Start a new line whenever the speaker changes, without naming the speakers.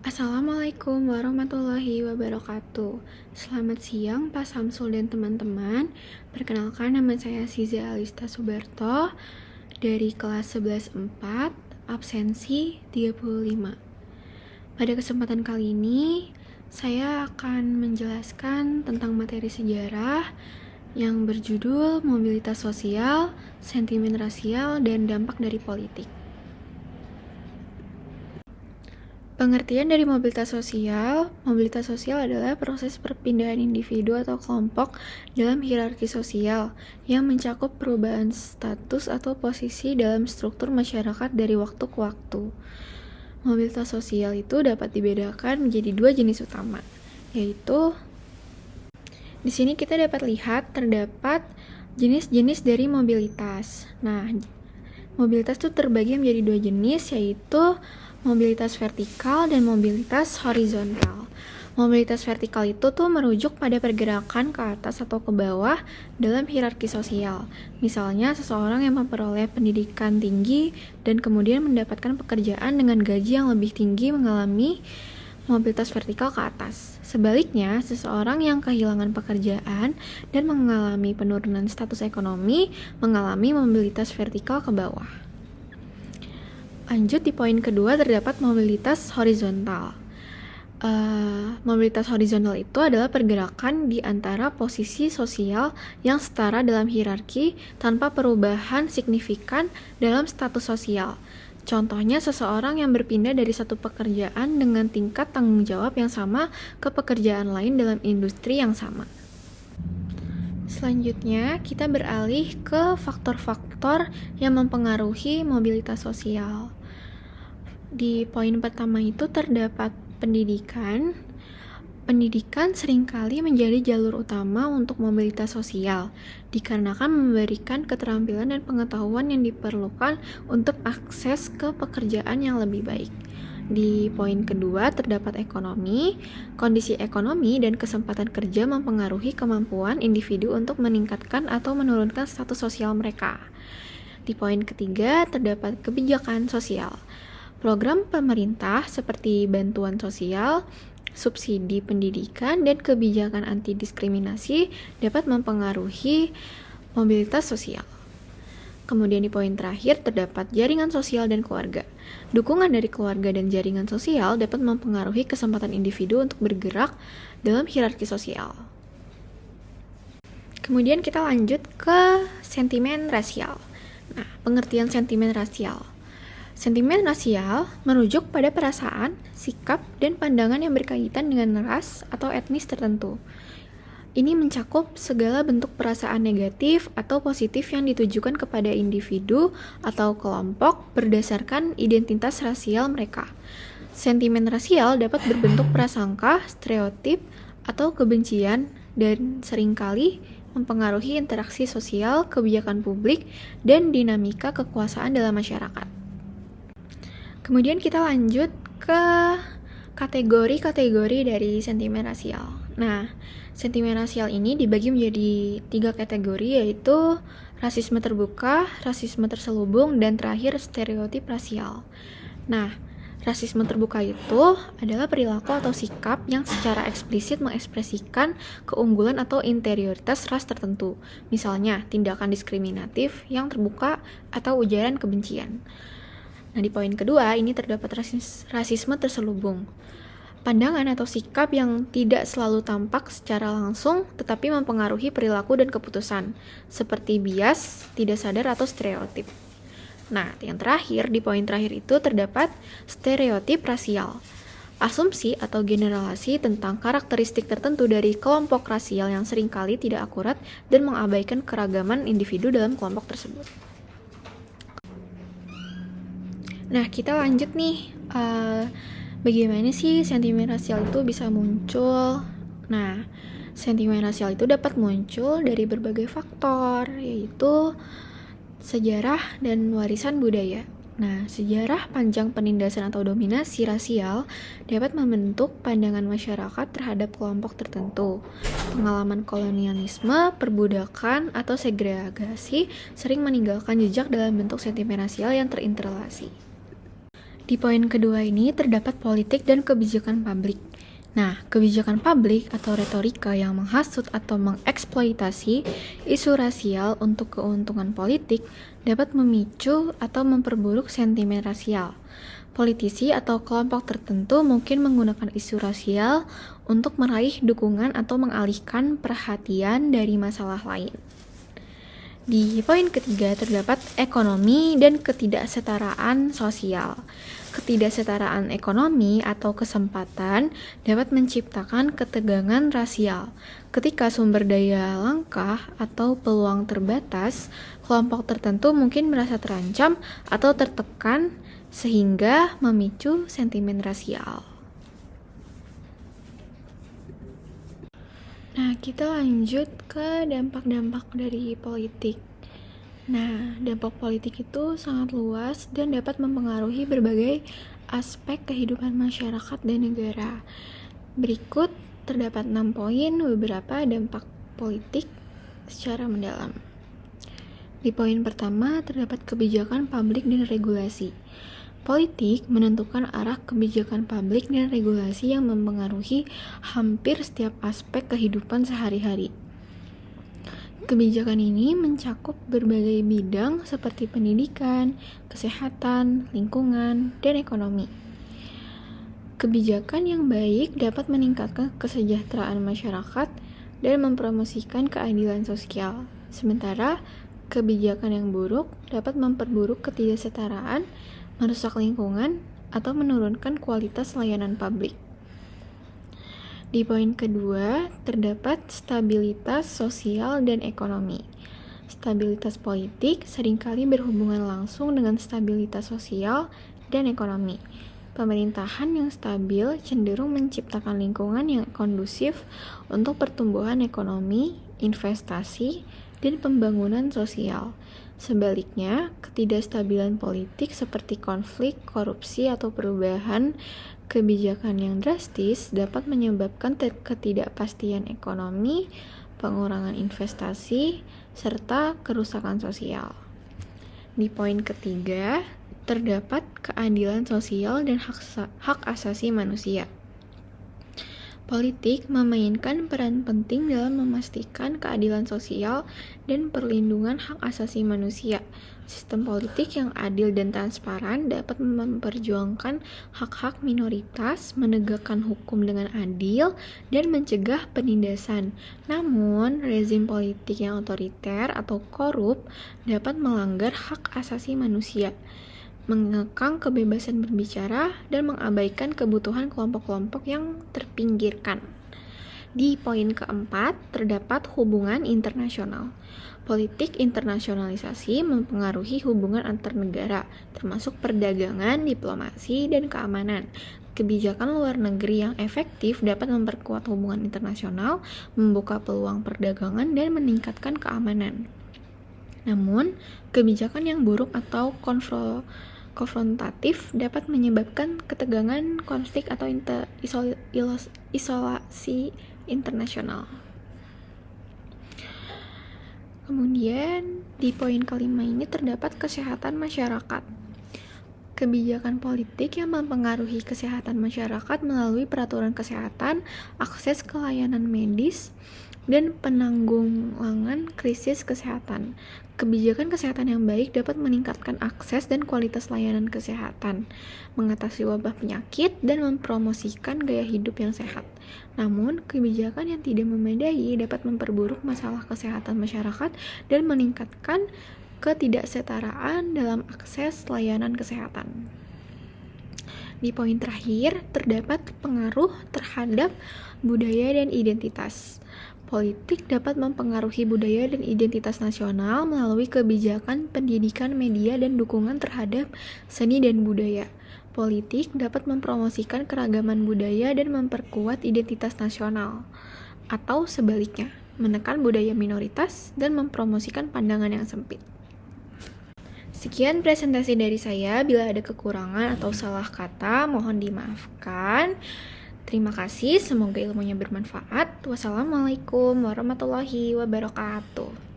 Assalamualaikum warahmatullahi wabarakatuh. Selamat siang Pak Samsul dan teman-teman. Perkenalkan, nama saya Siza Alista Suberto dari kelas 11-4, absensi 35. Pada kesempatan kali ini, saya akan menjelaskan tentang materi sejarah yang berjudul Mobilitas Sosial, Sentimen Rasial, dan Dampak dari Politik. Pengertian dari mobilitas sosial adalah proses perpindahan individu atau kelompok dalam hierarki sosial yang mencakup perubahan status atau posisi dalam struktur masyarakat dari waktu ke waktu. Mobilitas sosial itu dapat dibedakan menjadi dua jenis utama, yaitu di sini kita dapat lihat terdapat jenis-jenis dari mobilitas. Nah, mobilitas itu terbagi menjadi dua jenis, yaitu mobilitas vertikal dan mobilitas horizontal. Mobilitas vertikal itu merujuk pada pergerakan ke atas atau ke bawah dalam hierarki sosial. Misalnya, seseorang yang memperoleh pendidikan tinggi dan kemudian mendapatkan pekerjaan dengan gaji yang lebih tinggi mengalami mobilitas vertikal ke atas. Sebaliknya, seseorang yang kehilangan pekerjaan dan mengalami penurunan status ekonomi mengalami mobilitas vertikal ke bawah. Lanjut, di poin kedua terdapat mobilitas horizontal. Mobilitas horizontal itu adalah pergerakan di antara posisi sosial yang setara dalam hierarki tanpa perubahan signifikan dalam status sosial. Contohnya, seseorang yang berpindah dari satu pekerjaan dengan tingkat tanggung jawab yang sama ke pekerjaan lain dalam industri yang sama. Selanjutnya, kita beralih ke faktor-faktor yang mempengaruhi mobilitas sosial. Di poin pertama itu terdapat pendidikan. Pendidikan seringkali menjadi jalur utama untuk mobilitas sosial, dikarenakan memberikan keterampilan dan pengetahuan yang diperlukan untuk akses ke pekerjaan yang lebih baik. Di poin kedua terdapat ekonomi. Kondisi ekonomi dan kesempatan kerja mempengaruhi kemampuan individu untuk meningkatkan atau menurunkan status sosial mereka. Di poin ketiga terdapat kebijakan sosial. Program pemerintah seperti bantuan sosial, subsidi pendidikan, dan kebijakan anti-diskriminasi dapat mempengaruhi mobilitas sosial. Kemudian di poin terakhir terdapat jaringan sosial dan keluarga. Dukungan dari keluarga dan jaringan sosial dapat mempengaruhi kesempatan individu untuk bergerak dalam hierarki sosial. Kemudian kita lanjut ke sentimen rasial. Nah, pengertian sentimen rasial. Sentimen rasial merujuk pada perasaan, sikap, dan pandangan yang berkaitan dengan ras atau etnis tertentu. Ini mencakup segala bentuk perasaan negatif atau positif yang ditujukan kepada individu atau kelompok berdasarkan identitas rasial mereka. Sentimen rasial dapat berbentuk prasangka, stereotip, atau kebencian dan seringkali mempengaruhi interaksi sosial, kebijakan publik, dan dinamika kekuasaan dalam masyarakat. Kemudian kita lanjut ke kategori-kategori dari sentimen rasial. Nah, sentimen rasial ini dibagi menjadi 3 kategori, yaitu rasisme terbuka, rasisme terselubung, dan terakhir stereotip rasial. Nah, rasisme terbuka itu adalah perilaku atau sikap yang secara eksplisit mengekspresikan keunggulan atau interioritas ras tertentu. Misalnya, tindakan diskriminatif yang terbuka atau ujaran kebencian. Nah, di poin kedua ini terdapat rasisme terselubung. Pandangan atau sikap yang tidak selalu tampak secara langsung tetapi mempengaruhi perilaku dan keputusan, seperti bias, tidak sadar, atau stereotip. Nah, yang terakhir, di poin terakhir itu terdapat stereotip rasial. Asumsi atau generalisasi tentang karakteristik tertentu dari kelompok rasial yang seringkali tidak akurat dan mengabaikan keragaman individu dalam kelompok tersebut. Nah, kita lanjut nih, bagaimana sih sentimen rasial itu bisa muncul? Nah, sentimen rasial itu dapat muncul dari berbagai faktor, yaitu sejarah dan warisan budaya. Nah, sejarah panjang penindasan atau dominasi rasial dapat membentuk pandangan masyarakat terhadap kelompok tertentu. Pengalaman kolonialisme, perbudakan, atau segregasi sering meninggalkan jejak dalam bentuk sentimen rasial yang terinterelasi. Di poin kedua ini terdapat politik dan kebijakan publik. Nah, kebijakan publik atau retorika yang menghasut atau mengeksploitasi isu rasial untuk keuntungan politik dapat memicu atau memperburuk sentimen rasial. Politisi atau kelompok tertentu mungkin menggunakan isu rasial untuk meraih dukungan atau mengalihkan perhatian dari masalah lain. Di poin ketiga terdapat ekonomi dan ketidaksetaraan sosial. Ketidaksetaraan ekonomi atau kesempatan dapat menciptakan ketegangan rasial. Ketika sumber daya langka atau peluang terbatas, kelompok tertentu mungkin merasa terancam atau tertekan sehingga memicu sentimen rasial. Nah, kita lanjut ke dampak-dampak dari politik. Nah, dampak politik itu sangat luas dan dapat mempengaruhi berbagai aspek kehidupan masyarakat dan negara. Berikut terdapat 6 poin beberapa dampak politik secara mendalam. Di poin pertama terdapat kebijakan publik dan regulasi. Politik menentukan arah kebijakan publik dan regulasi yang mempengaruhi hampir setiap aspek kehidupan sehari-hari. Kebijakan ini mencakup berbagai bidang seperti pendidikan, kesehatan, lingkungan, dan ekonomi. Kebijakan yang baik dapat meningkatkan kesejahteraan masyarakat dan mempromosikan keadilan sosial. Sementara kebijakan yang buruk dapat memperburuk ketidaksetaraan, merusak lingkungan, atau menurunkan kualitas layanan publik. Di poin kedua, terdapat stabilitas sosial dan ekonomi. Stabilitas politik seringkali berhubungan langsung dengan stabilitas sosial dan ekonomi. Pemerintahan yang stabil cenderung menciptakan lingkungan yang kondusif untuk pertumbuhan ekonomi, investasi, dan pembangunan sosial. Sebaliknya, ketidakstabilan politik seperti konflik, korupsi, atau perubahan kebijakan yang drastis dapat menyebabkan ketidakpastian ekonomi, pengurangan investasi, serta kerusakan sosial. Di poin ketiga, terdapat keadilan sosial dan hak asasi manusia. Politik memainkan peran penting dalam memastikan keadilan sosial dan perlindungan hak asasi manusia. Sistem politik yang adil dan transparan dapat memperjuangkan hak-hak minoritas, menegakkan hukum dengan adil, dan mencegah penindasan. Namun, rezim politik yang otoriter atau korup dapat melanggar hak asasi manusia, mengekang kebebasan berbicara, dan mengabaikan kebutuhan kelompok-kelompok yang terpinggirkan. Di poin keempat, terdapat hubungan internasional. Politik internasionalisasi mempengaruhi hubungan antar negara, termasuk perdagangan, diplomasi, dan keamanan. Kebijakan luar negeri yang efektif dapat memperkuat hubungan internasional, membuka peluang perdagangan, dan meningkatkan keamanan. Namun, kebijakan yang buruk atau konfrontatif dapat menyebabkan ketegangan, konflik, atau isolasi internasional. Kemudian, di poin kelima ini terdapat kesehatan masyarakat. Kebijakan politik yang mempengaruhi kesehatan masyarakat melalui peraturan kesehatan, akses ke layanan medis, dan penanggulangan krisis kesehatan. Kebijakan kesehatan yang baik dapat meningkatkan akses dan kualitas layanan kesehatan, mengatasi wabah penyakit, dan mempromosikan gaya hidup yang sehat. Namun, kebijakan yang tidak memadai dapat memperburuk masalah kesehatan masyarakat dan meningkatkan ketidaksetaraan dalam akses layanan kesehatan. Di poin terakhir, terdapat pengaruh terhadap budaya dan identitas. Politik dapat mempengaruhi budaya dan identitas nasional melalui kebijakan pendidikan, media, dan dukungan terhadap seni dan budaya. Politik dapat mempromosikan keragaman budaya dan memperkuat identitas nasional, atau sebaliknya, menekan budaya minoritas dan mempromosikan pandangan yang sempit. Sekian presentasi dari saya. Bila ada kekurangan atau salah kata, mohon dimaafkan. Terima kasih, semoga ilmunya bermanfaat. Wassalamualaikum warahmatullahi wabarakatuh.